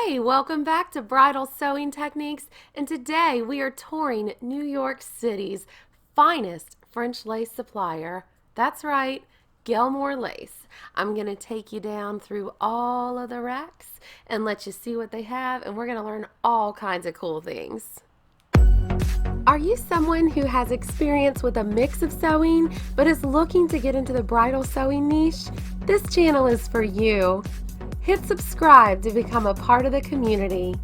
Hey, welcome back to Bridal Sewing Techniques, and today we are touring New York City's finest French lace supplier. That's right, Gelmor Lace. I'm going to take you down through all of the racks and let you see what they have, and we're going to learn all kinds of cool things. Are you someone who has experience with a mix of sewing but is looking to get into the bridal sewing niche? This channel is for you. Hit subscribe to become a part of the community.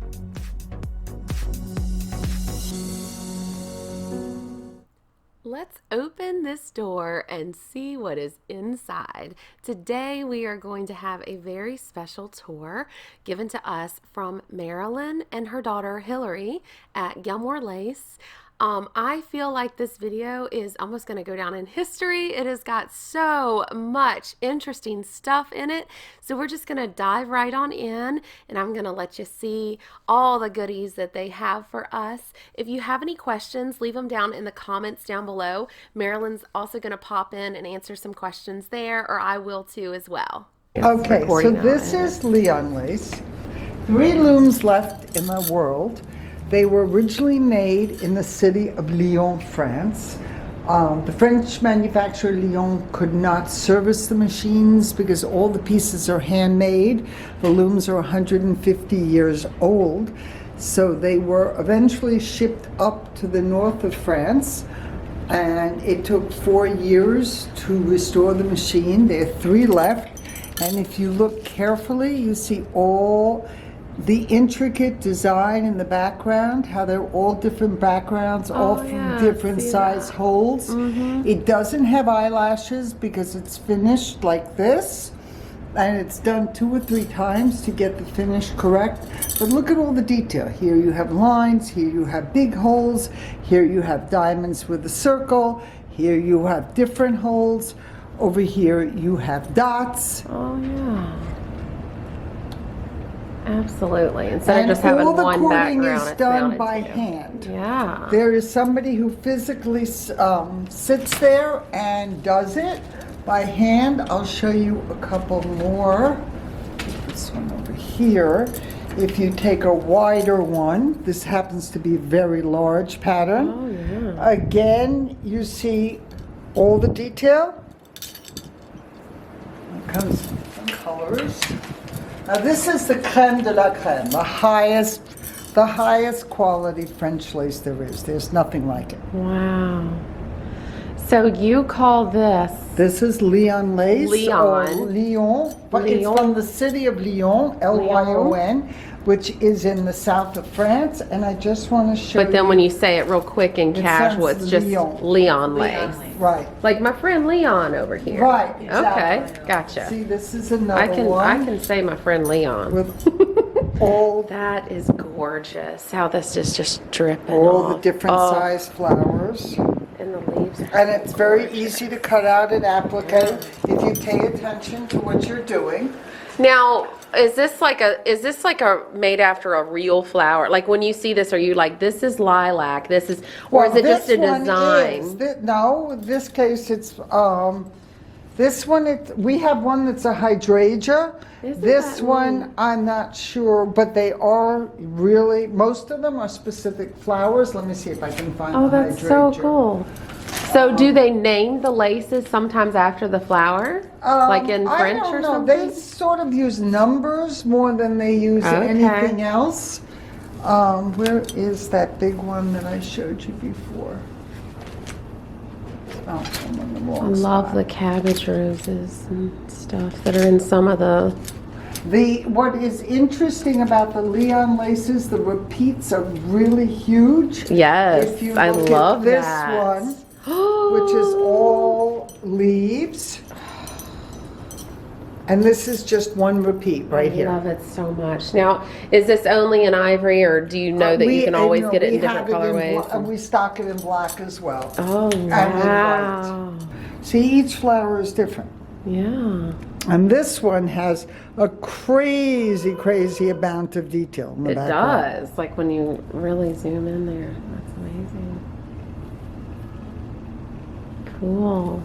Let's open this door and see what is inside. Today we are going to have a very special tour given to us from Marilyn and her daughter Hillary at Gelmor Lace. I feel like this video is almost going to go down in history. It has got so much interesting stuff in it. So we're just going to dive right on in, and I'm going to let you see all the goodies that they have for us. If you have any questions, leave them down in the comments down below. Marilyn's also going to pop in and answer some questions there, or I will too as well. Okay, so this is Lyon lace. 3 looms left in the world. They were originally made in the city of Lyon, France. The French manufacturer Lyon could not service the machines because all the pieces are handmade. The looms are 150 years old. So they were eventually shipped up to the north of France, and it took 4 years to restore the machine. There are 3 left, and if you look carefully, you see all the intricate design in the background, how they're all different backgrounds, all from different size holes. It doesn't have eyelashes because it's finished like this, and it's done 2 or 3 times to get the finish correct. But look at all the detail. Here you have lines, here you have big holes, here you have diamonds with a circle, here you have different holes, over here you have dots. Oh yeah. Absolutely. Instead of just having one background, all the cording is it's done by to. hand. Yeah. There is somebody who physically sits there and does it by hand. I'll show you a couple more. This one over here. If you take a wider one, this happens to be a very large pattern. Oh, yeah. Again, you see all the detail. It comes in colors. Now this is the Creme De La Creme, the highest quality French lace there is. There's nothing like it. Wow. So you call this? This is Lyon lace. Lyon. But it's from the city of Lyon, Lyon, which is in the south of France. And I just want to show you. But then when you say it real quick and casual, it's just Lyon lace. Right. Like my friend Leon over here. Right, exactly. Okay, gotcha. See, this is another one. I can say my friend Leon. With all that is gorgeous. How this is just dripping all off. the different size flowers. And the leaves are And it's very easy to cut out and applicate if you pay attention to what you're doing. Now, is this like a made after a real flower? Like when you see this, are you like, this is lilac, this is, or is it just a design? No, in this case it's, this one, we have one that's a hydrangea. This one, I'm not sure, but they are really, most of them are specific flowers. Let me see if I can find the hydrangea. Oh, that's so cool. So do they name the laces sometimes after the flower? Like in French or something? They sort of use numbers more than they use anything else. Where is that big one that I showed you before? Oh, I'm on the wrong I love side. the cabbage roses and stuff that are in some of the... What is interesting about the Lyon laces, the repeats are really huge. Yes, if you I look love at this that. one, which is all leaves. And this is just one repeat right here. I love it so much. Now, is this only in ivory, or do you know that you can always get it in different colorways? And we stock it in black as well. Oh, wow. And in white. See, each flower is different. Yeah. And this one has a crazy, crazy amount of detail in the background. It does. Like when you really zoom in there. That's amazing. Cool.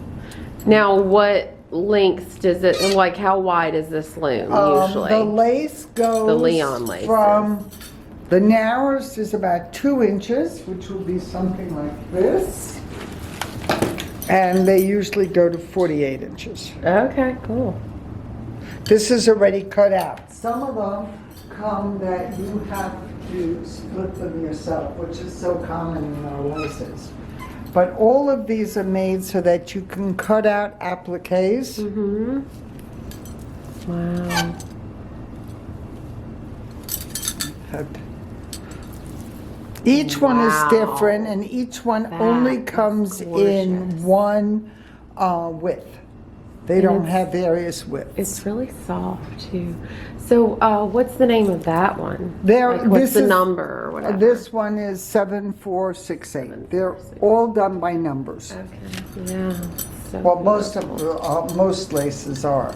Now, what lengths does it, like how wide is this loom usually? The lace goes The Leon laces. from the narrowest is about 2 inches, which will be something like this. And they usually go to 48 inches. Okay, cool. This is already cut out. Some of them come that you have to split them yourself, which is so common in our laces. But all of these are made so that you can cut out appliques. Mm-hmm. Wow. Each one Wow. is different, and each one That only is comes gorgeous. in one width. They And don't it's- have various widths. It's really soft too. So, what's the name of that one? There, Like, what's this the is- number or whatever? This one is 7468. They're all done by numbers. Okay. Yeah. So Well, most beautiful. of most laces are,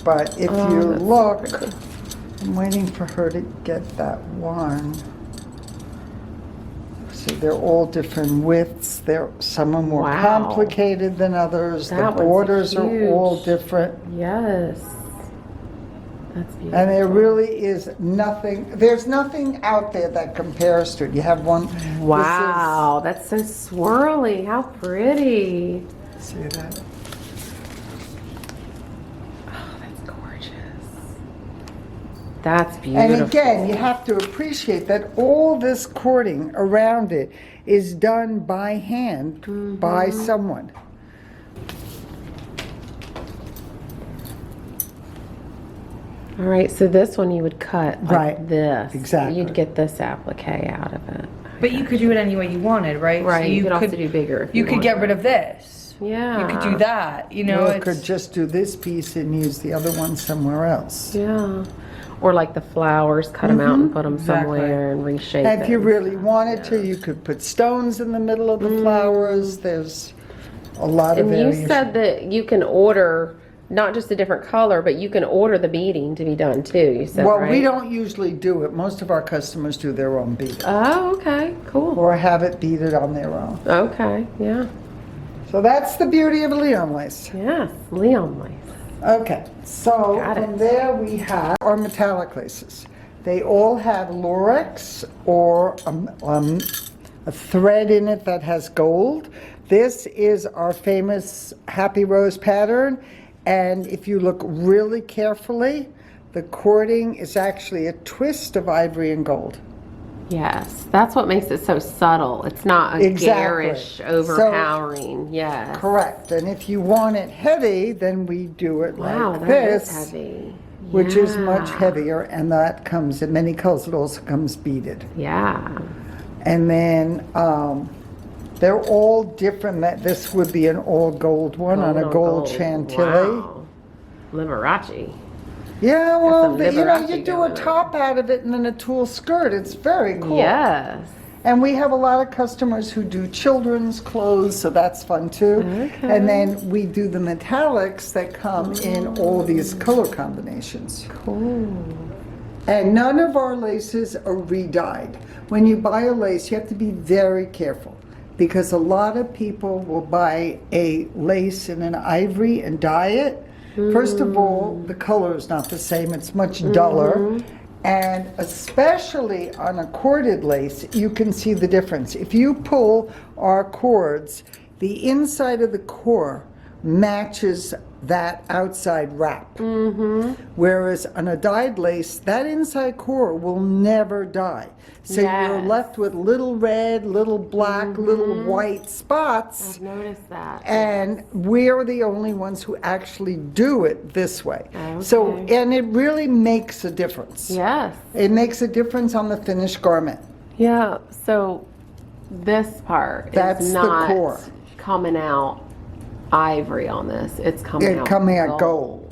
but if Oh, you that's look, pretty. I'm waiting for her to get that one. So they're all different widths. Some are more Wow. complicated than others. That The one's borders are all huge. different. Yes. That's beautiful. And there really is nothing, there's nothing out there that compares to it. You have one. Wow, that's so swirly. How pretty. This is, see that? Oh, that's gorgeous. That's beautiful. And again, you have to appreciate that all this cording around it is done by hand by someone. All right, so this one you would cut like Right, this. exactly. You'd get this applique out of it. But you could do it any way you wanted, right? Right, So you could also do bigger if you you could get wanted. rid of this. Yeah. You could do that. You know, Or you it's could just do this piece and use the other one somewhere else. Yeah. Or like the flowers, cut them out and put them Exactly. somewhere and reshape And if you it. really wanted to, you could put stones in the middle of the flowers. There's a lot of And you variation. said that you can order not just a different color, but you can order the beading to be done too. You said, Well, right? we don't usually do it. Most of our customers do their own beading Oh, okay, cool. or have it beaded on their own. Okay, yeah, So that's the beauty of a Leon lace. yes, Leon lace. Okay, so Got it. from there we have our metallic laces. They all have lurex or a thread in it that has gold. This is our famous Happy Rose pattern, and if you look really carefully, the cording is actually a twist of ivory and gold. Yes, that's what makes it so subtle. It's not a Exactly. garish, So- overpowering. Yes. Correct, and if you want it heavy, then we do it Wow, like that this. is heavy. Which is much Yeah. heavier, and that comes in many colors. It also comes beaded. Yeah. And then they're all different. This would be an all gold one on a on gold chantilly. Wow. Liberace. Yeah, well, some Liberace you do going a on. top out of it and then a tulle skirt. It's very cool. Yes. And we have a lot of customers who do children's clothes, so that's fun too. Okay. And then we do the metallics that come in all these color combinations. Cool. And none of our laces are re-dyed. When you buy a lace, you have to be very careful because a lot of people will buy a lace in an ivory and dye it. First of all, the color is not the same, it's much duller. And especially on a corded lace, you can see the difference. If you pull our cords, the inside of the core matches that outside wrap. Whereas on a dyed lace, that inside core will never dye. So you're Yes. left with little red, little black, little white spots. I've noticed that. And we're the only ones who actually do it this way. So, Okay. and it really makes a difference. Yes. It makes a difference on the finished garment. Yeah. So this part That's is the not core. coming out ivory on this. It's coming It's out coming out gold.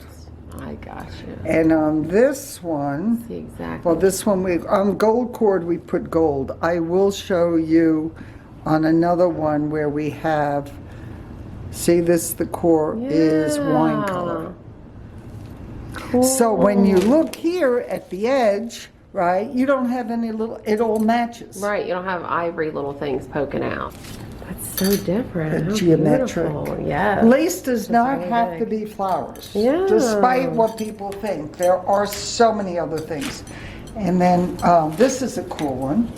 I got you. And on this one, See exactly. well, this one, on gold cord, we put gold. I will show you on another one where we have, see this, the core is wine Yeah. color. Cool. So when you look here at the edge, right, you don't have any little, it all matches. Right, you don't have ivory little things poking out. That's so different. How geometric. beautiful. Yes. Lace does not really have big. to be flowers. Yeah. Despite what people think, there are so many other things. And then this is a cool one.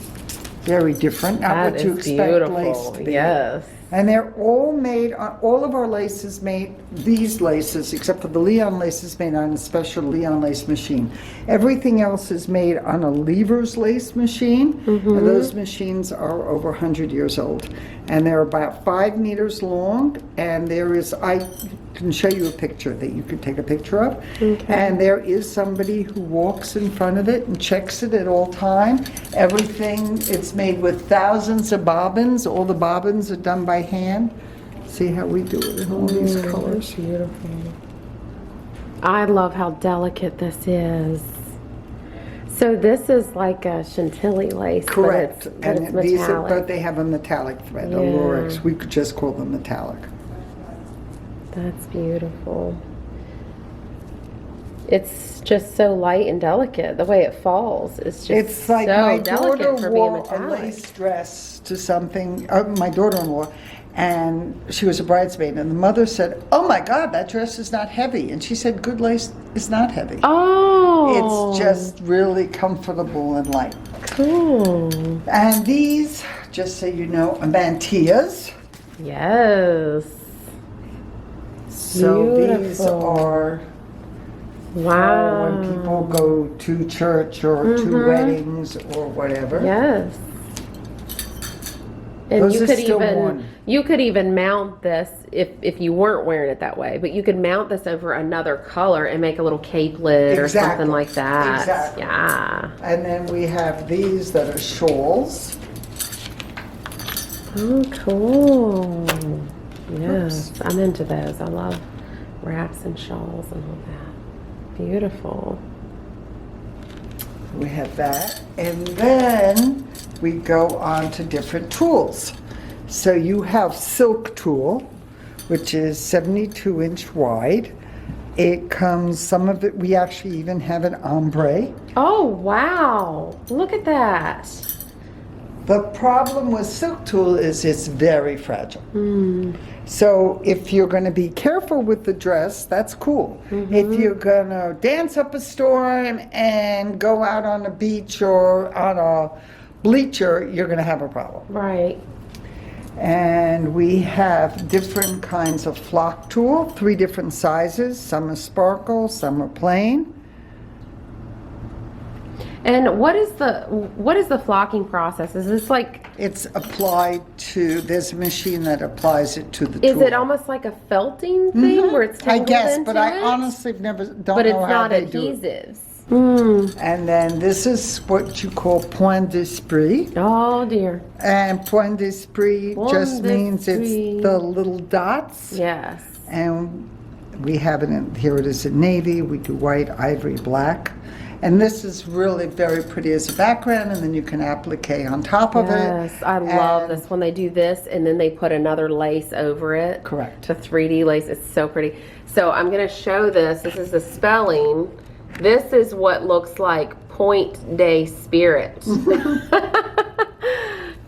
Very different. Not That what you is expect beautiful. lace to be. Yes. And they're all made on, all of our laces made, these laces, except for the Leon lace is made on a special Leon lace machine. Everything else is made on a Lever's lace machine, and those machines are over 100 years old. And they're about 5 meters long, and there is, I can show you a picture that you could take a picture of. And there is somebody who walks in front of it and checks it at all time. Everything, it's made with thousands of bobbins. All the bobbins are done by hand. See how we do it in all these colors. Beautiful. I love how delicate this is. So this is like a Chantilly lace. Correct. But it's And these are, metallic. but they have a metallic thread, a Yeah. lurex. We could just call them metallic. That's beautiful. It's just so light and delicate. The way it falls is just It's like so my delicate daughter for being wore a metallic. lace dress to something, my daughter-in-law, and she was a bridesmaid, and the mother said, "Oh my God, that dress is not heavy." And she said, "Good lace is not heavy. Oh, It's just really comfortable and light." cool. And these, just so you know, are mantillas. Yes. So these Beautiful. are Wow. when people go to church or to weddings or whatever. Yes. And Those you are could still even worn. you could even mount this if you weren't wearing it that way, but you could mount this over another color and make a little capelet or Exactly. something like that. Exactly. Yeah. And then we have these that are shawls. Oh, cool. Yes, I'm into those. I love wraps and shawls and all that. Beautiful. We have that. And then we go on to different tools. So you have silk tulle, which is 72-inch wide. It comes, some of it, we actually even have an ombre. Oh, wow. Look at that. The problem with silk tulle is it's very fragile. So if you're going to be careful with the dress, that's cool. If you're going to dance up a storm and go out on a beach or on a bleacher, you're going to have a problem. Right. And we have different kinds of flock tulle, 3 different sizes. Some are sparkle, some are plain. And what is the flocking process? Is this like, It's applied to, there's a machine that applies it to the tulle. is it almost like a felting thing where it's I tangled guess, into but I it? honestly never don't But it's know how not they do it. adhesives. And then this is what you call point d'esprit. Oh dear. And point d'esprit Point just means it's d'esprit. the little dots. Yes. And we have it in, here it is in navy, we do white, ivory, black. And this is really very pretty as a background, and then you can applique on top of it. Yes, I love And- this when they do this and then they put another lace over it. Correct. The 3D lace, it's so pretty. So I'm going to show this. This is the spelling. This is what looks like Point de Spirit.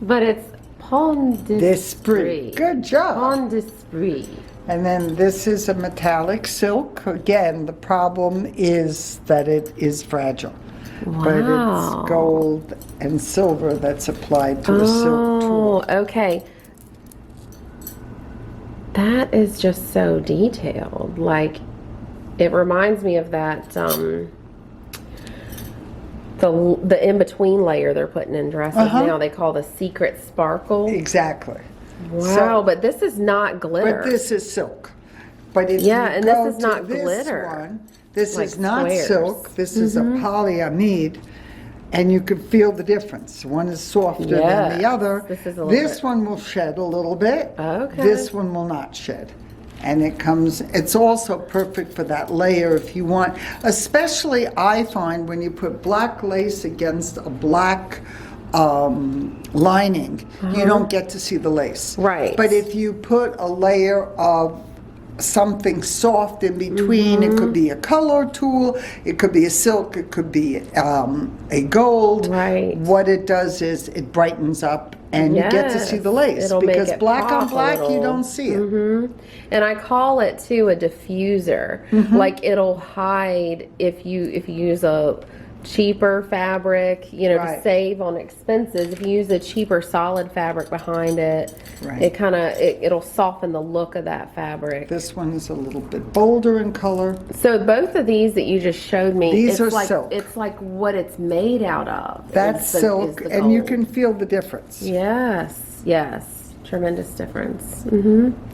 But it's Pont D'esprit. d'Esprit. Good job. Pont d'Esprit. And then this is a metallic silk. Again, the problem is that it is fragile. But Wow. it's gold and silver that's applied to a silk tulle. Oh, okay. That is just so detailed. Like, it reminds me of that, the in-between layer they're putting in dresses now. They call the secret sparkle. Exactly. Wow, but this is not glitter. But this is silk. But if Yeah, you and this go is to not this glitter. one, this Like is not squares. silk. This is a polyamide, and you can feel the difference. One is softer than Yes, the other. this is a little This bit- one will shed a little bit. Okay. This one will not shed. And it comes, it's also perfect for that layer if you want, especially I find when you put black lace against a black lining, you don't get to see the lace. Right. But if you put a layer of something soft in between, it could be a color tool, it could be a silk, it could be a gold. Right. What it does is it brightens up and you get to see the lace, it'll make because it black on pop a black, you little. don't see it. And I call it too a diffuser. Like it'll hide if you use a cheaper fabric, you know, to Right. save on expenses. If you use a cheaper solid fabric behind it, Right. it kind of it'll soften the look of that fabric. This one is a little bit bolder in color. So both of these that you just showed me, These it's are like silk. it's like what it's made out of. That's is silk, the and you gold. can feel the difference. Yes, yes, tremendous difference.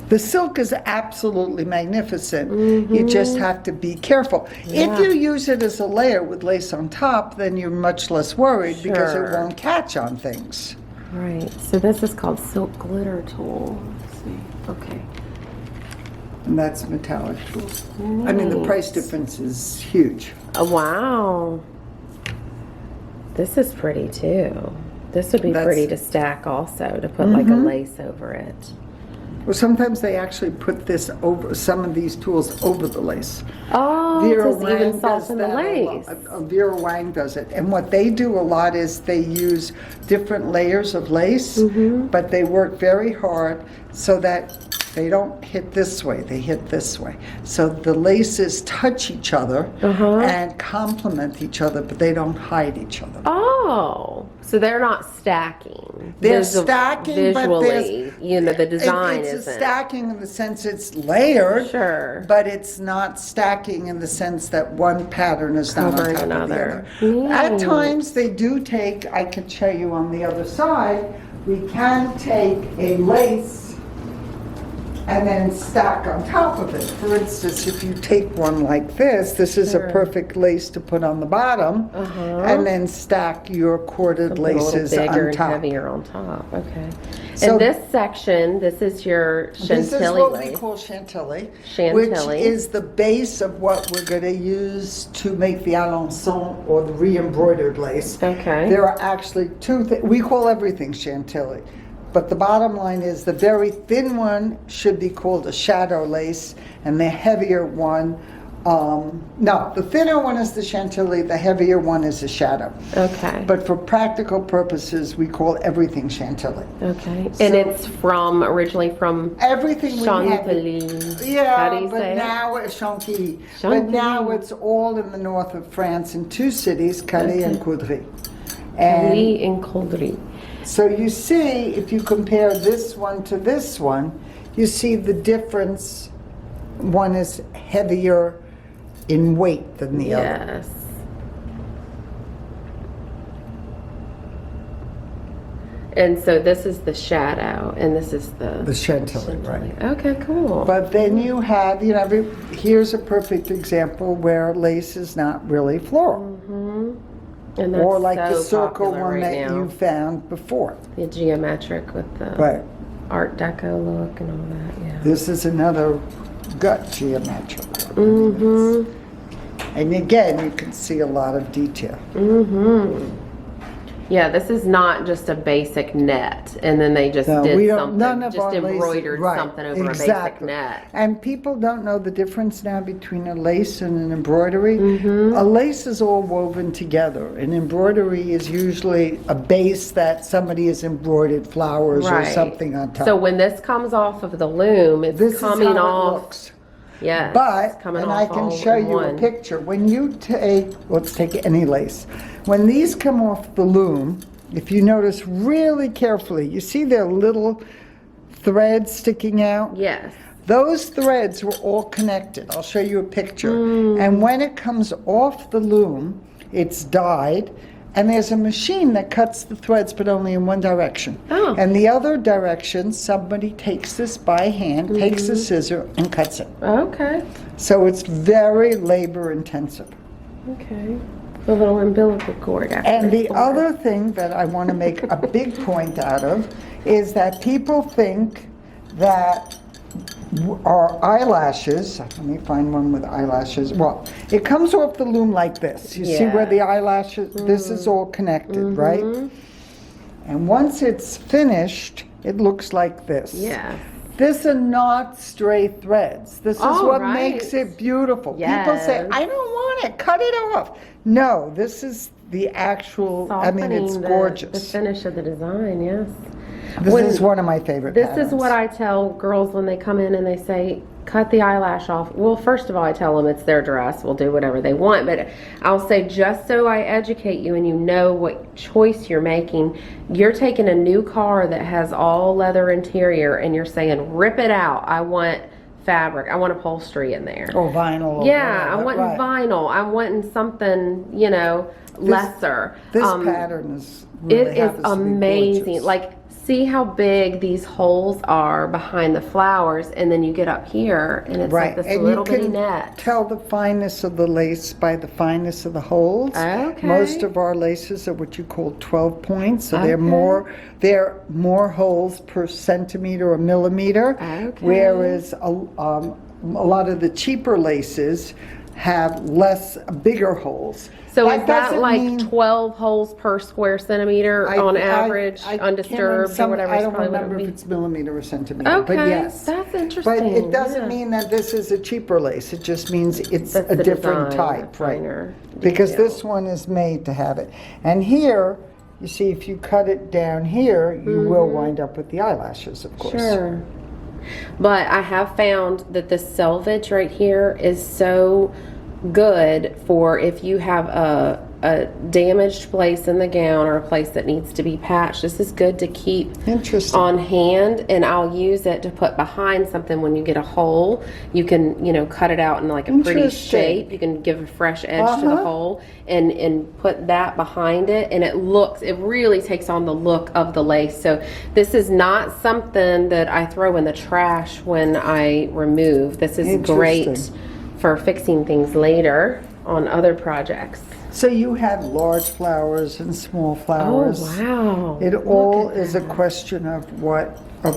The silk is absolutely magnificent. You just have to be careful. If you use it as a layer with lace on top, then you're much less worried because it Sure. won't catch on things. Right. So this is called silk glitter tulle. Let's see. Okay. And that's metallic tulle. I mean, the price difference is huge. Oh, wow. This is pretty too. This would be That's- pretty to stack also, to put like a lace over it. Well, sometimes they actually put this over, some of these tools over the lace. Oh, to even soften the that a lace. lot. Vera Wang does it. And what they do a lot is they use different layers of lace, but they work very hard so that they don't hit this way, they hit this way. So the laces touch each other and complement each other, but they don't hide each other. Oh, so they're not stacking. They're Visual- stacking, but visually, you know, the design it's isn't. a stacking in the sense it's layered, Sure. but it's not stacking in the sense that one pattern is not on Covering top of the another. other. At Mm. times they do take, I can show you on the other side, we can take a lace and then stack on top of it. For instance, if you take one like this is a perfect lace to put on the bottom, and then stack your corded A little laces bigger on and top. heavier on top. Okay. So- and this section, this is your This is chantilly what we lace. call chantilly, Chantilly. which is the base of what we're going to use to make the alençon or the re-embroidered lace. Okay. There are actually two things. We call everything chantilly, but the bottom line is the very thin one should be called a shadow lace, and the heavier one, no, the thinner one is the chantilly, the heavier one is a shadow. Okay. But for practical purposes, we call everything chantilly. Okay. So- And it's originally from Everything we have. Chantilly. Yeah, How do you but say it? now it's Chantilly. But Chantilly. now it's all in the north of France in two cities, Calais and Coudray. Lee and Coldry. So you see, if you compare this one to this one, you see the difference. One is heavier in weight than the other. Yes. And so this is the shadow, and this is the Chantilly, right. Okay, cool. But then you have, you know, here's a perfect example where lace is not really floral. And that's Or like the so circle popular one right that now. you found before. The geometric with the Right. Art Deco look and all that. Yeah. This is another gut geometric. Mm-hmm. And again, you can see a lot of detail. Yeah, this is not just a basic net, and then they just No, did we don't. something, None of just our laces- embroidered right, something over a basic exactly. net. And people don't know the difference now between a lace and an embroidery. Mm-hmm. A lace is all woven together. An embroidery is usually a base that somebody has embroidered flowers or something on top. So when this comes off of the loom, it's this coming is how off. it looks. Yes, But, it's coming and off I can all show in you a one. picture. When you take, let's take any lace. When these come off the loom, if you notice really carefully, you see their little threads sticking out? Yes. Those threads were all connected. I'll show you a picture. Mm. And when it comes off the loom, it's dyed, and there's a machine that cuts the threads, but only in one direction. Oh. And the other direction, somebody takes this by hand, takes Mm-hmm. a scissor, and cuts it. Okay. So it's very labor intensive. Okay. The little umbilical cord. And the other thing that I want to make a big point out of is that people think that our eyelashes, let me find one with eyelashes. Well, it comes off the loom like this. You see where the eyelashes, this is all connected, right? And once it's finished, it looks like this. Yeah. This are not stray threads. This is Oh, what right. makes it beautiful. People say, Yes. I don't want it, cut it off. No, this is the actual, I mean, it's Softening the gorgeous. finish of the design, yes. This When- is one of my favorite This patterns. is what I tell girls when they come in and they say, cut the eyelash off. Well, first of all, I tell them it's their dress. We'll do whatever they want. But I'll say, just so I educate you and you know what choice you're making, you're taking a new car that has all leather interior and you're saying, rip it out. I want fabric. I want upholstery in there. Or vinyl. Or Yeah, I whatever. want vinyl. I want something, you know, lesser. This pattern is really It is happens to be amazing. gorgeous. Like, see how big these holes are behind the flowers, and then you get up here, and it's like this and little you bitty can net. tell the fineness of the lace by the fineness of the holes. Okay. Most of our laces are what you call 12 points, so they're Okay. more holes per centimeter or millimeter. Okay. Whereas a lot of the cheaper laces have bigger holes. So is that doesn't like mean- 12 holes per square centimeter on average, I can't undisturbed remember or whatever? I It's don't probably what it remember would if be. it's millimeter or centimeter, but Okay, yes. that's But interesting. it doesn't yeah. mean that this is a cheaper lace. It just means it's That's a the different design, type, right? finer Because detail. this one is made to have it. And here, you see, if you cut it down here, you will wind up with the eyelashes, of course. Mm-hmm. Sure. But I have found that the selvage right here is so good for if you have a damaged place in the gown or a place that needs to be patched. This is good to keep Interesting. on hand, and I'll use it to put behind something when you get a hole. You can, you know, cut it out in like a pretty Interesting. shape. You can give a fresh edge to the hole and put that behind it, and it really takes on the look of the lace. So this is not something that I throw in the trash when I remove. This is great Interesting. for fixing things later on other projects. So you have large flowers and small flowers. Oh, wow. It Look all at is a that. question of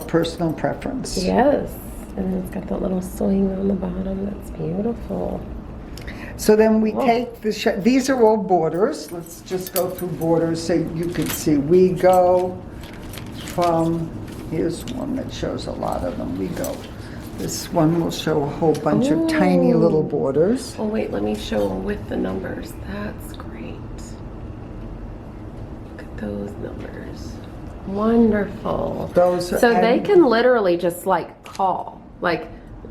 personal preference. Yes. And it's got that little swing on the bottom. That's beautiful. So then we take these are all borders. Let's just go through borders so you can see. We go from, here's one that shows a lot of them. We go, this one will show a whole bunch of tiny little borders. Oh, wait, let me show them with the numbers. That's great. Look at those numbers. Wonderful. Those So they and- can literally just like call. Like,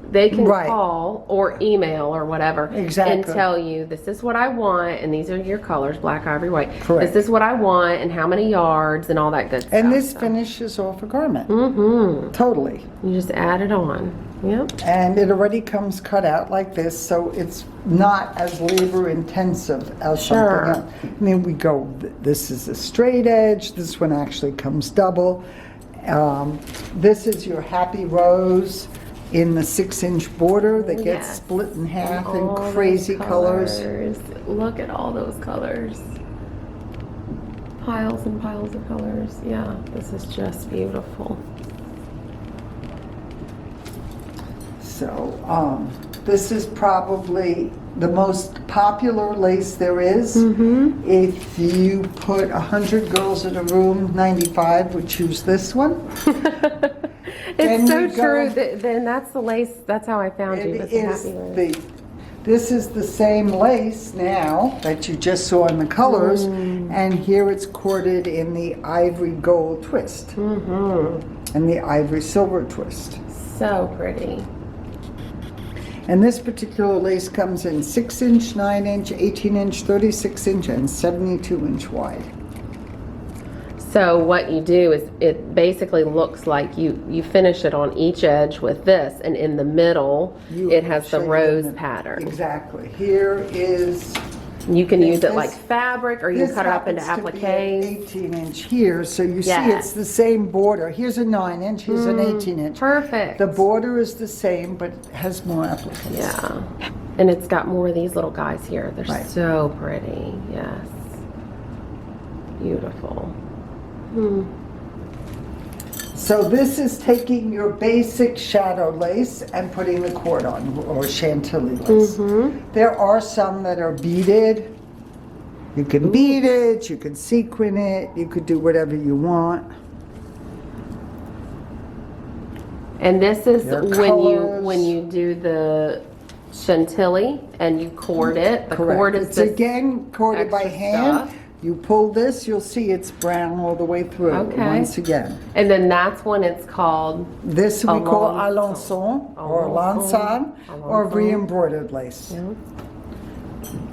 they can Right. call or email or whatever Exactly. and tell you, this is what I want, and these are your colors, black, ivory, white. Correct. This is what I want, and how many yards, and all that good stuff. And this So finishes off a garment. Mm-hmm. Totally. you just add it on. Yep. And it already comes cut out like this, so it's not as labor intensive as Sure. something else. I mean, we go, this is a straight edge, this one actually comes double. This is your happy rose in the 6-inch border that gets Yes. split in half All in those crazy colors. Look at all those colors. Piles and piles of colors. Yeah, this is just beautiful. So, this is probably the most popular lace there is. Mm-hmm. If you put 100 girls in a room, 95 would choose this one. Then It's so we go- true. Then that's the lace. That's how I found you. It With the is happy lace. this is the same lace now that you just saw in the colors, and here it's corded in the ivory gold twist and the ivory silver twist. So pretty. And this particular lace comes in 6-inch, 9-inch, 18-inch, 36-inch, and 72-inch wide. So what you do is it basically looks like you finish it on each edge with this, and in the middle it has the rose pattern. Exactly. Here is. You can use it This- like fabric, or you can This cut it up into happens to be appliques. an 18-inch here, so you see Yes. it's the same border. Here's a 9-inch, here's an 18-inch. Perfect. The border is the same, but has more appliques. Yeah. And it's got more of these little guys here. They're Right. so pretty. Yes. Beautiful. So this is taking your basic shadow lace and putting the cord on, or chantilly lace. There are some that are beaded. You can bead it, you can sequin it, you could do whatever you want. And this is Their when colors. you do the chantilly and you cord it. The cord is It's this again corded by extra hand. stuff. You pull this, you'll see it's brown all the way through. Okay. Once again. And then that's when it's called. This we call alençon or Alençon. lançon or re-embroidered lace. Yeah.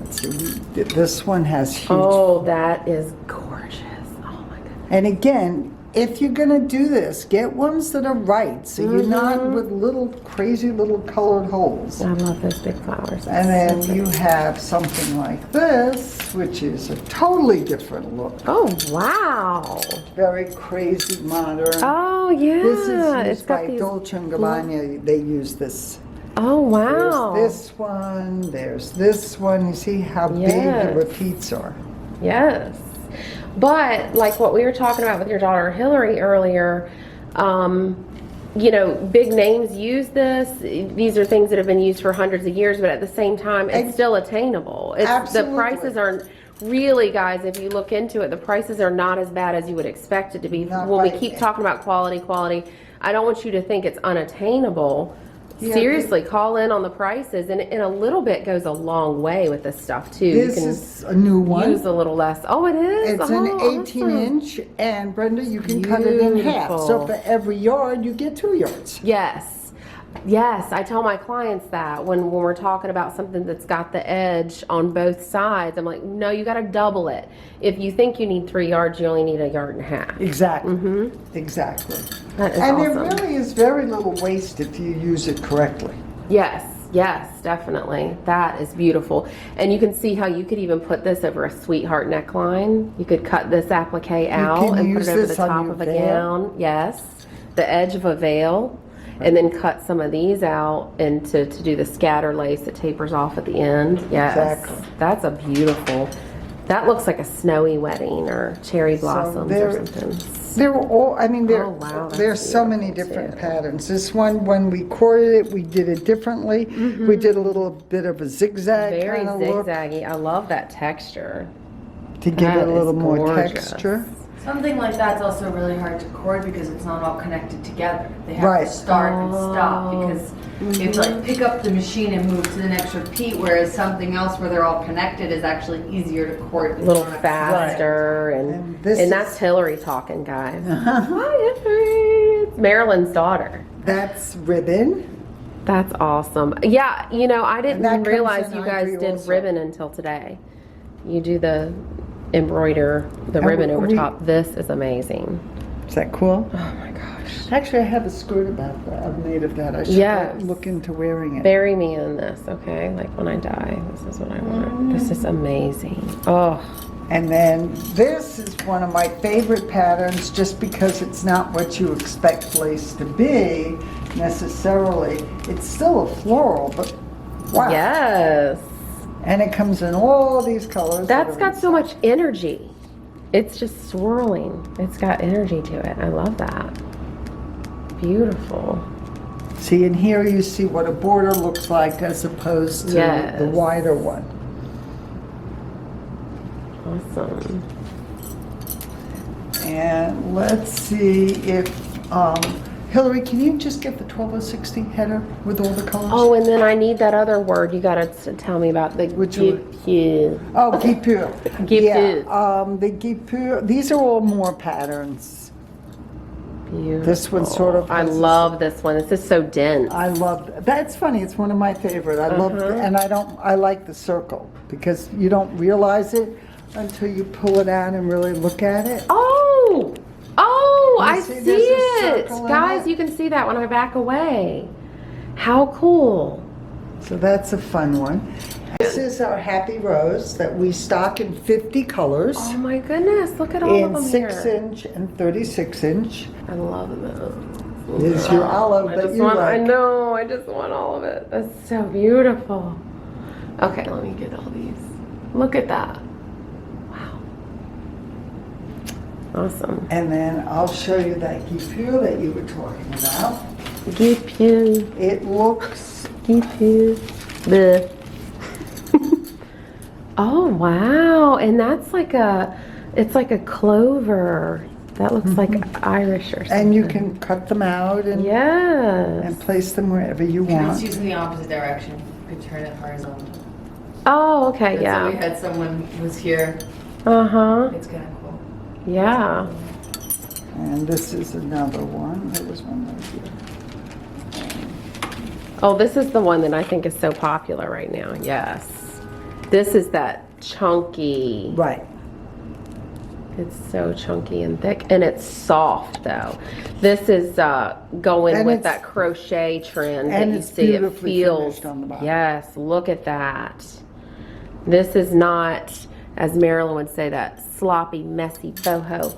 Let's see, this one has huge. Oh, that is gorgeous. Oh my goodness. And again, if you're gonna do this, get ones that are right, so you're not with little crazy little colored holes. I love those big flowers. And then you have something like this, which is a totally different look. Oh wow. Very crazy modern. Oh yeah. This is It's used got by these. Dolce & Gabbana. They use this. Oh wow. There's this one. There's this one. You see how big Yes. the repeats are. Yes. But like what we were talking about with your daughter Hillary earlier, you know, big names use this. These are things that have been used for hundreds of years, but at the same time, it's still attainable. It's, Absolutely. the prices aren't really, guys, if you look into it, the prices are not as bad as you would expect it to be. Not When we by- keep talking about quality, I don't want you to think it's unattainable. Yeah, Seriously, call in on the prices, and a little bit goes a long way with this stuff too. This you can is a new one. use a little less. Oh, it is. It's Oh, an awesome. 18-inch, and Brenda, you can cut it in half. So Beautiful. for every yard, you get 2 yards. Yes. Yes, I tell my clients that when we're talking about something that's got the edge on both sides, I'm like, no, you got to double it. If you think you need 3 yards, you only need 1.5 yards. Exactly. Exactly. That is And awesome. there really is very little waste if you use it correctly. Yes, yes, definitely. That is beautiful. And you can see how you could even put this over a sweetheart neckline. You could cut this applique out can and put use it over the this on top your of a veil. gown. Yes, the edge of a veil. And then cut some of these out and to do the scatter lace that tapers off at the end. Yes, Exactly. that's a beautiful, that looks like a snowy wedding or cherry blossoms or something. They're all, I mean, Oh, wow, that's there's so many beautiful, different too. patterns. This one, when we corded it, we did it differently. We did a little bit of a zigzag Very kind of look zigzaggy. I love that texture. to give That it a little is more gorgeous. texture. Something like that's also really hard to cord because it's not all connected together. They have Right. to start and stop because you have to like pick up the machine and move to the next repeat, whereas something else where they're all connected is actually easier to cord. A little faster And and this that's is- Hillary talking, guys. Hi, Hillary. It's Marilyn's daughter. That's ribbon. That's awesome. Yeah, you know, I that didn't comes realize in you guys ivory did also. ribbon until today. You do the embroider, the And ribbon over we- top. This is amazing. Is that cool? Oh my gosh. Actually, I have a skirt about that, made of that. I should Yes. look into wearing it. Bury me in this, okay? Like when I die, this is what I want. This is amazing. Oh, And then this is one of my favorite patterns just because it's not what you expect lace to be necessarily. It's still a floral, but wow. yes. And it comes in all these colors. That's that got are so much energy. It's just swirling. It's got energy to it. I love that. Beautiful. See, and here you see what a border looks like as opposed to Yes. the wider one. Awesome. And let's see if, Hillary, can you just get the 12060 header with all the colors? Oh, and then I need that other word you gotta tell me about. The Which one? guipure. Oh, guipure. Guipure. Yeah, the guipure, these are all more patterns. Beautiful. This one sort of I has love this one. This is so dense. I love, that's funny, it's one of my favorite. I love, and I like the circle because you don't realize it until you pull it out and really look at it. Oh! Oh, You I see see there's a it. circle in Guys, it? you can see that when I back away. How cool. So that's a fun one. This is our Happy Rose that we stock in 50 colors. Oh my goodness, look at all of In them 6-inch and 36-inch. here. I love those. Is your olive I that just you want, I like. know, I just want all of it. That's so beautiful. Okay, let me get all these. Look at that. Wow. Awesome. And then I'll show you that guipure that you were talking about. Guipure, It looks, guipure, bleh. Oh wow, and that's like it's like a clover. That looks like Irish or something. and you can cut them out and Yes. place them wherever you It's want. used in the opposite direction. You could turn it horizontal. Oh, okay, And so we yeah. had someone who was here Uh-huh. It's kind of cool. Yeah. And this is another one. There was one right here. Oh, this is the one that I think is so popular right now. Yes. This is that chunky. Right. It's so chunky and thick, and it's soft though. This is going And with it's- that crochet trend that and you it's see. It beautifully feels. finished on the bottom. Yes, look at that. This is not, as Marilyn would say, that sloppy, messy boho.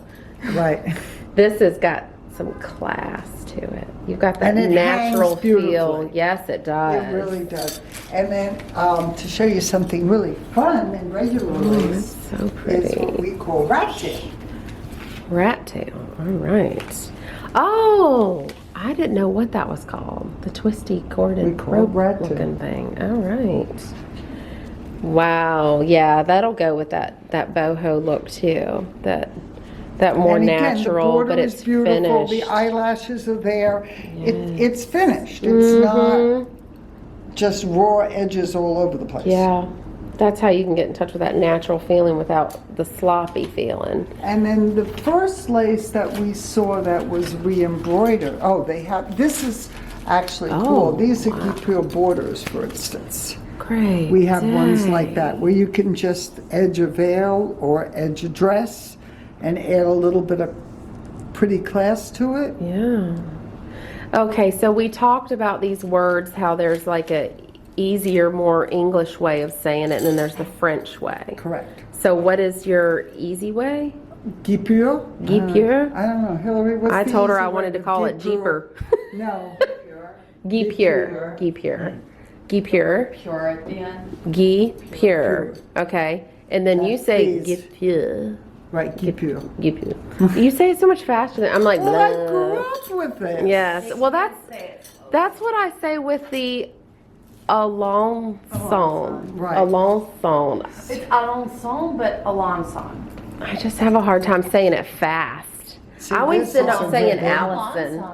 Right. This has got some class to it. You've got that And it natural hangs feel. beautifully. Yes, it does. It really does. And then to show you something really fun and regular lace So is pretty. what we call rat tail. Rat tail. All right. Oh, I didn't know what that was called. The twisty corded We call it rat tail. looking thing. All right. Wow. Yeah, that'll go with that boho look too. That more And again, natural, the border but is it's beautiful. finished. The eyelashes are there. It's finished. It's not just raw edges all over the place. Yeah. That's how you can get in touch with that natural feeling without the sloppy feeling. And then the first lace that we saw that was re-embroidered. Oh, they have. This is actually cool. These are guipure borders, for instance. Great. We have ones like that where you can just edge a veil or edge a dress and add a little bit of pretty class to it. Yeah. Okay, so we talked about these words, how there's like a easier, more English way of saying it, and then there's the French way. Correct. So what is your easy way? Guipure? Guipure? I don't know. Hillary, what's I the told her easy I way wanted to call it guipure? Jeeper. No. Guipure. Guipure. Guipure. Pure at the end. Guipure. Okay. And then you say Please. guipure. Right, guipure. Guipure. You say it so much faster than I'm like, Well, I blah. grew up with it. Yes. Well, that's what I say with the Alençon. Right. Alençon. It's Alençon, but Alençon. I just have a hard time saying it fast. See, I always this end also up saying very- Allison.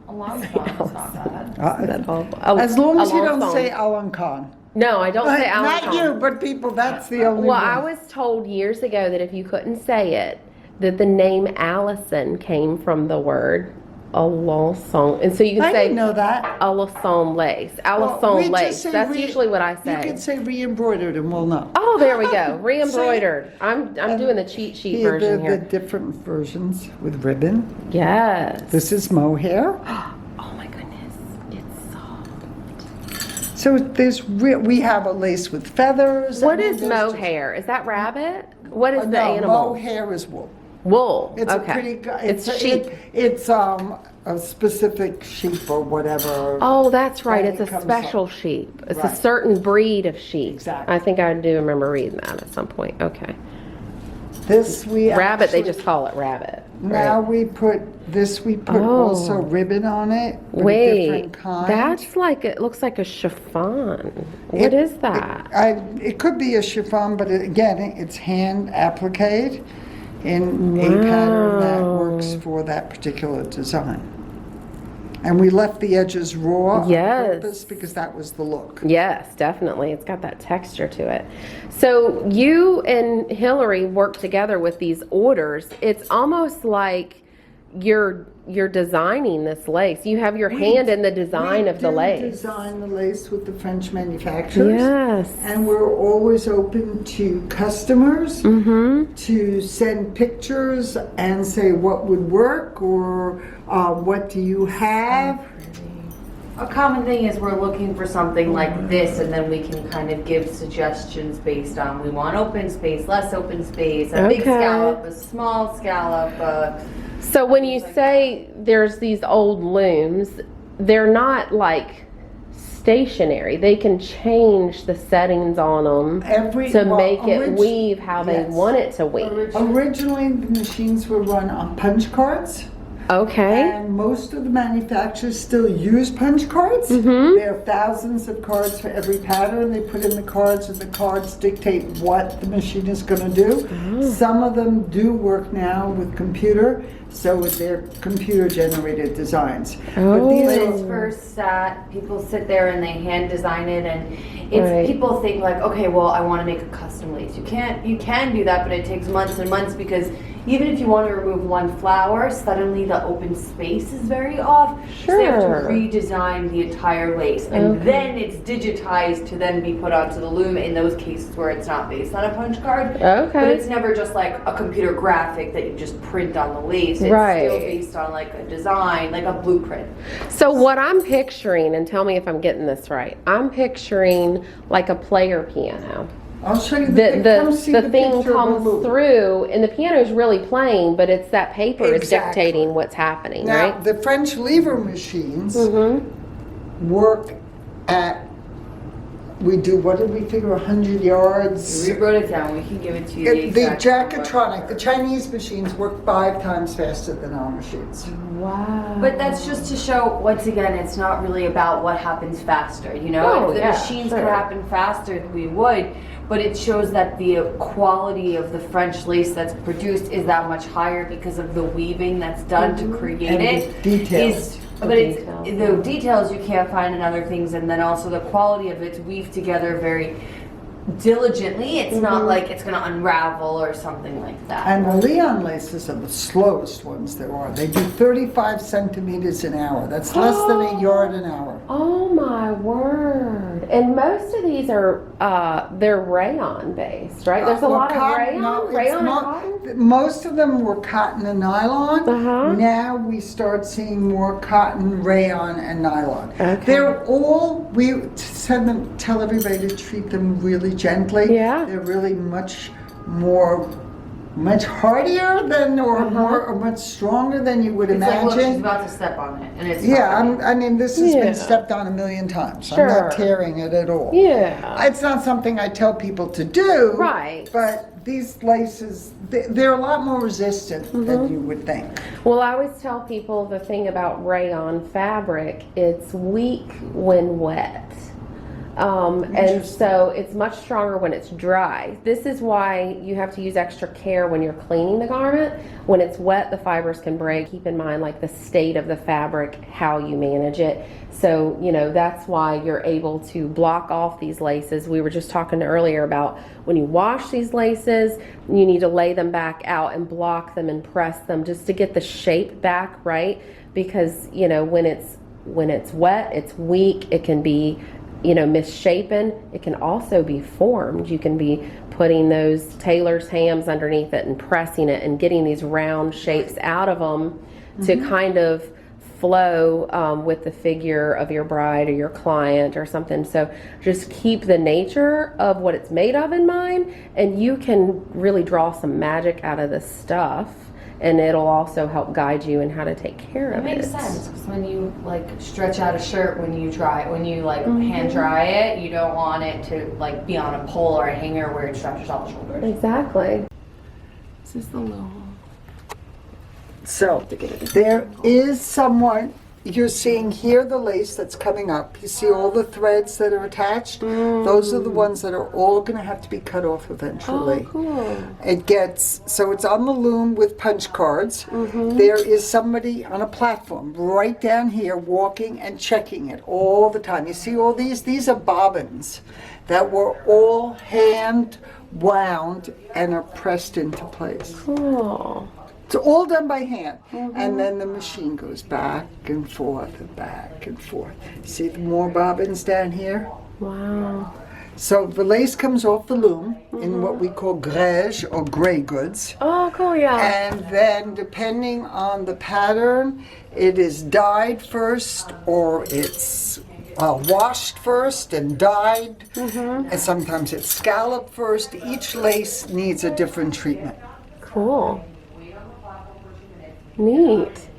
Alençon is not bad. That's awful. As long as you don't Alençon. say Alençon. No, I don't say Not Alençon. you, but people, that's the only Well, one. I was told years ago that if you couldn't say it, that the name Allison came from the word Alençon. And so you can I say didn't know that. Alençon lace. Well, Alençon we just lace. say That's re- usually what I You say. can say re-embroidered and we'll know. Oh, there we go. Re-embroidered. I'm doing the cheat sheet Here, version the here. different versions with ribbon. Yes. This is mohair. Oh my goodness. It's soft. So we have a lace with feathers. What and is then there's just- mohair? Is that rabbit? What is the No, animal? mohair is wool. Wool. It's okay. a pretty. It's sheep. It's a specific sheep or whatever. Oh, that's right. And It's it a comes special up. sheep. It's a Right. certain breed of sheep. Exactly. I think I do remember reading that at some point. Okay. This we Rabbit, they actually- just call it rabbit. Now right? we put this. We put Oh. also ribbon on it. With a Wait, different kind. that's like, it looks like a chiffon. What is that? It could be a chiffon, but again, it's hand appliqued in a pattern that works for that particular design. And we left the edges raw Yes. on purpose because that was the look. Yes, definitely. It's got that texture to it. So you and Hillary work together with these orders. It's almost like you're designing this lace. You have your hand in the design of the We lace. do design the lace with the French manufacturers. Yes. And we're always open to customers Mm-hmm. to send pictures and say what would work or what do you have. A common thing is we're looking for something like this, and then we can kind of give suggestions based on we want open space, less open space, a big Okay. scallop, a small scallop. So when you say there's these old looms, they're not like stationary. They can change the settings on them to make it weave how they yes. want it to weave. Originally, the machines were run on punch cards. Okay. And most of the manufacturers still use punch cards. cards. There are thousands of cards for every pattern. They put in the cards, and the cards dictate what the machine is going to do. Some of them do work now with computer, so they're computer-generated designs. But these When are it's first sat, people sit there and they hand design it, and it's people think like, okay, well, I want to make a custom lace. You can do that, but it takes months and months, because even if you want to remove one flower, suddenly the open space is very off. So they have to redesign the entire lace, and then it's digitized to then be put onto the loom in those cases where it's not based on a punch card. But it's never just like a computer graphic that you just print on the lace. It's still based on like a design, like a blueprint. So what I'm picturing, and tell me if I'm getting this right, I'm picturing like a player piano. I'll show you The thing comes through, and the piano is really playing, but it's that paper is dictating what's happening, now, right? the French lever machines work at, we do, what did we figure, 100 yards? We wrote it down. We can give it to you. The Jackatronic, the Chinese machines work 5 times faster than our machines. Wow. But that's just to show, once again, it's not really about what happens faster. You know, if the machines could happen faster, we would. But it shows that the quality of the French lace that's produced is that much higher because of the weaving that's done to create And it. the details. But it's the details you can't find in other things, and then also the quality of it's weaved together very diligently. It's not like it's going to unravel or something like that. And the Leon laces are the slowest ones there are. They do 35 centimeters an hour. That's less than a yard an hour. Oh my word. And most of these are, they're rayon based, right? There's a lot of rayon? Rayon and cotton? Most of them were cotton and nylon. Now we start seeing more cotton, rayon, and nylon. They're all, we tell everybody to treat them really gently. Yeah. They're really much hardier than, or much stronger than you would imagine. Like, look, she's about to step on it, and it's I mean, this has been stepped on 1,000,000 times. I'm not tearing it at all. Yeah. It's not something I tell people to do. Right. But these laces, they're a lot more resistant than you would think. Well, I always tell people the thing about rayon fabric, it's weak when wet. And so it's much stronger when it's dry. This is why you have to use extra care when you're cleaning the garment. When it's wet, the fibers can break. Keep in mind like the state of the fabric, how you manage it. So, you know, that's why you're able to block off these laces. We were just talking earlier about when you wash these laces, you need to lay them back out and block them and press them just to get the shape back, right? Because, you know, when it's wet, it's weak, it can be, you know, misshapen. It can also be formed. You can be putting those tailor's hams underneath it and pressing it and getting these round shapes out of them to kind of flow with the figure of your bride or your client or something. So just keep the nature of what it's made of in mind, and you can really draw some magic out of this stuff. And it'll also help guide you in how to take care of it. It makes sense, because when you like stretch out a shirt, when you like hand dry it, you don't want it to like be on a pole or a hanger where it stretches out the shoulders. Exactly. This is the loom. So there is someone, you're seeing here the lace that's coming up. You see all the threads that are attached? Those are the ones that are all going to have to be cut off eventually. Oh, cool. It gets, so it's on the loom with punch cards. There is somebody on a platform right down here walking and checking it all the time. You see all these? These are bobbins that were all hand wound and are pressed into place. Cool. It's all done by hand. And then the machine goes back and forth and back and forth. See the more bobbins down here? Wow. So the lace comes off the loom in what we call grège or gray goods. Oh, cool, yeah. And then depending on the pattern, it is dyed first or it's washed first and dyed. And sometimes it's scalloped first. Each lace needs a different treatment. Cool. Neat.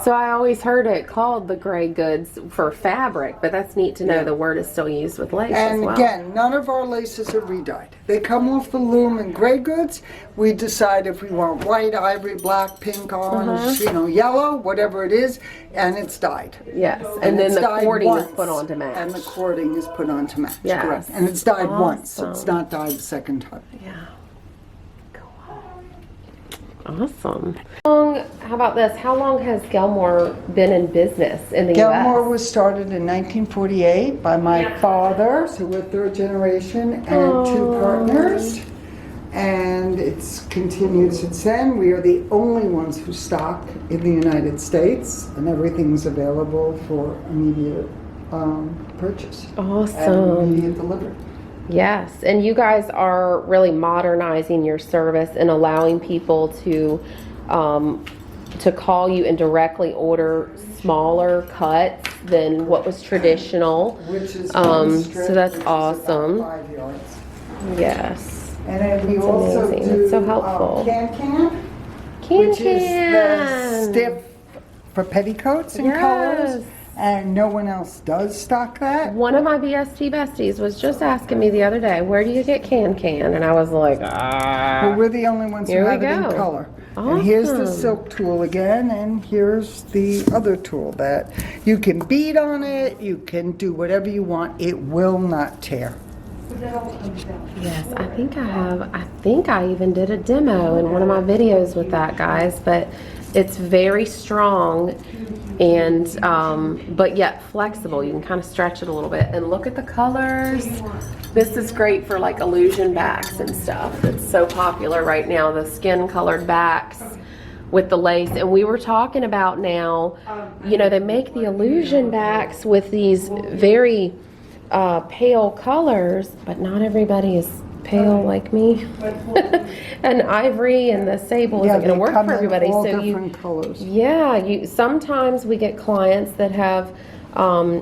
So I always heard it called the gray goods for fabric, but that's neat to know the word is still used with lace as And well. again, none of our laces are re-dyed. They come off the loom in gray goods. We decide if we want white, ivory, black, pink, orange, you know, yellow, whatever it is, and it's dyed. Yes, and then it's the dyed cording is once, put on to match. And the cording is put on to match, Yes. correct. And it's dyed once, so it's Awesome. not dyed the second time. Yeah. Awesome. How about this? How long has Gelmor been in business in the Gelmor U.S.? was started in 1948 by my father, so we're third generation, and two partners. And it's continued since then. We are the only ones who stock in the United States, and everything's available for immediate purchase. Awesome. And immediate delivery. Yes, and you guys are really modernizing your service and allowing people to call you and directly order smaller cuts than what was traditional. Which is so that's awesome. 5 yards. Yes. And then we That's also amazing. do That's so helpful. Which which is the stiff for petticoats and colors. Yes. And no one else does stock that. One of my BST besties was just asking me the other day, where do you get can? And I was like, But we're the only ones who Here we have it in go. color. And here's the Awesome. silk tool again, and here's the other tool that you can bead on it, you can do whatever you want, it will not tear. Yes, I think I even did a demo in one of my videos with that, guys, but it's very strong and but yet flexible. You can kind of stretch it a little bit, and look at the colors. This is great for like illusion backs and stuff. It's so popular right now, the skin colored backs with the lace. And we were talking about now, you know, they make the illusion backs with these very pale colors, but not everybody is pale like me. And ivory and the sable isn't going to work for everybody. All So different colors. sometimes we get clients that have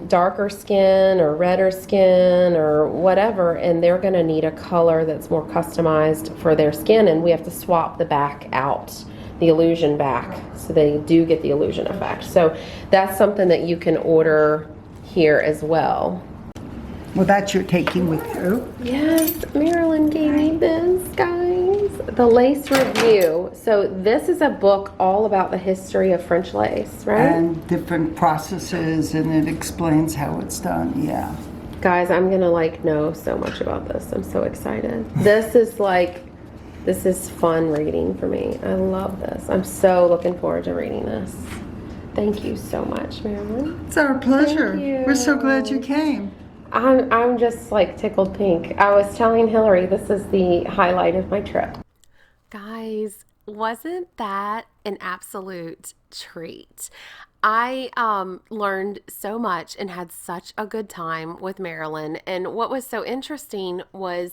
darker skin or redder skin or whatever, and they're going to need a color that's more customized for their skin, and we have to swap the back out, the illusion back, so they do get the illusion effect. So that's something that you can order here as well. Well, that you're taking with you. Yes, Marilyn gave me this, guys. The Lace Review. So this is a book all about the history of French lace, right? And different processes, and it explains how it's done, yeah. Guys, I'm gonna like know so much about this. I'm so excited. This is fun reading for me. I love this. I'm so looking forward to reading this. Thank you so much, Marilyn. It's our pleasure. Thank you. We're so glad you came. I'm just like tickled pink. I was telling Hillary this is the highlight of my trip. Guys, wasn't that an absolute treat? I learned so much and had such a good time with Marilyn. And what was so interesting was,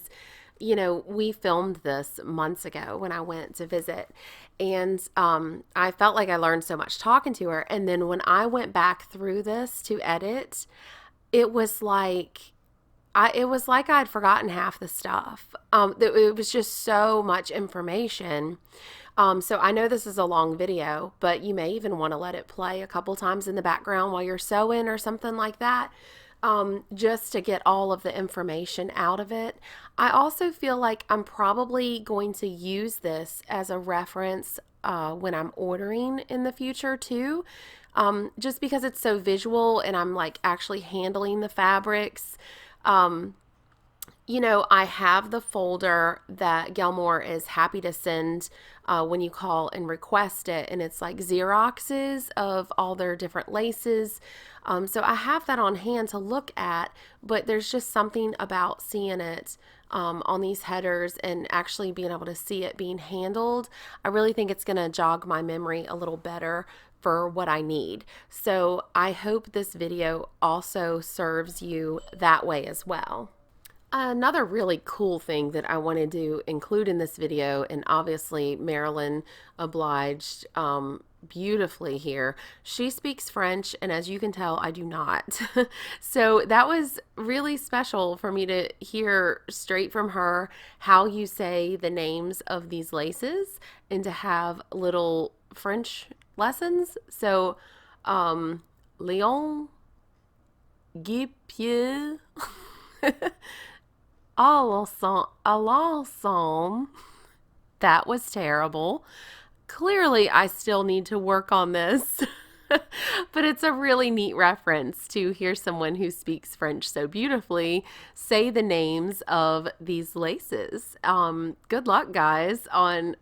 you know, we filmed this months ago when I went to visit. And I felt like I learned so much talking to her. And then when I went back through this to edit, it was like I'd forgotten half the stuff. It was just so much information. So I know this is a long video, but you may even want to let it play a couple times in the background while you're sewing or something like that, just to get all of the information out of it. I also feel like I'm probably going to use this as a reference when I'm ordering in the future too. Just because it's so visual and I'm like actually handling the fabrics. You know, I have the folder that Gelmor is happy to send when you call and request it, and it's like Xeroxes of all their different laces. So I have that on hand to look at, but there's just something about seeing it on these headers and actually being able to see it being handled. I really think it's going to jog my memory a little better for what I need. So I hope this video also serves you that way as well. Another really cool thing that I wanted to include in this video, and obviously Marilyn obliged beautifully here. She speaks French, and as you can tell, I do not. So that was really special for me to hear straight from her how you say the names of these laces and to have little French lessons. So Leon Guipieux Alençon. That was terrible. Clearly, I still need to work on this. But it's a really neat reference to hear someone who speaks French so beautifully say the names of these laces. Good luck, guys, on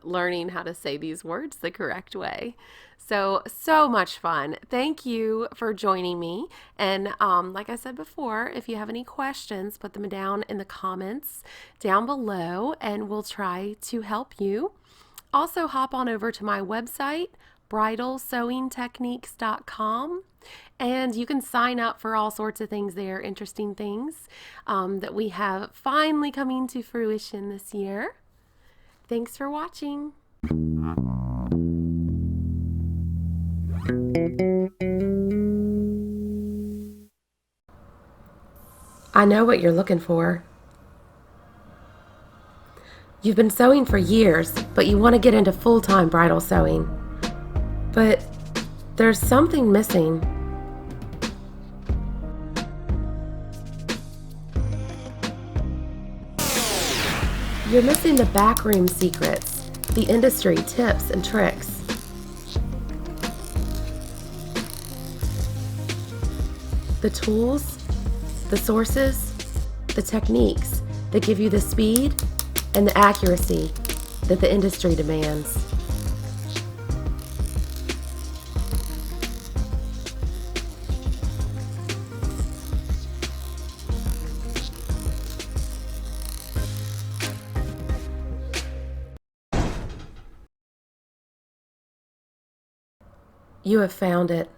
learning how to say these words the correct way. So much fun. Thank you for joining me. And like I said before, if you have any questions, put them down in the comments down below and we'll try to help you. Also, hop on over to my website, bridalsewingtechniques.com, and you can sign up for all sorts of things there, interesting things that we have finally coming to fruition this year. Thanks for watching. I know what you're looking for. You've been sewing for years, but you want to get into full-time bridal sewing. But there's something missing. You're missing the backroom secrets, the industry tips and tricks. The tools, the sources, the techniques that give you the speed and the accuracy that the industry demands. You have found it.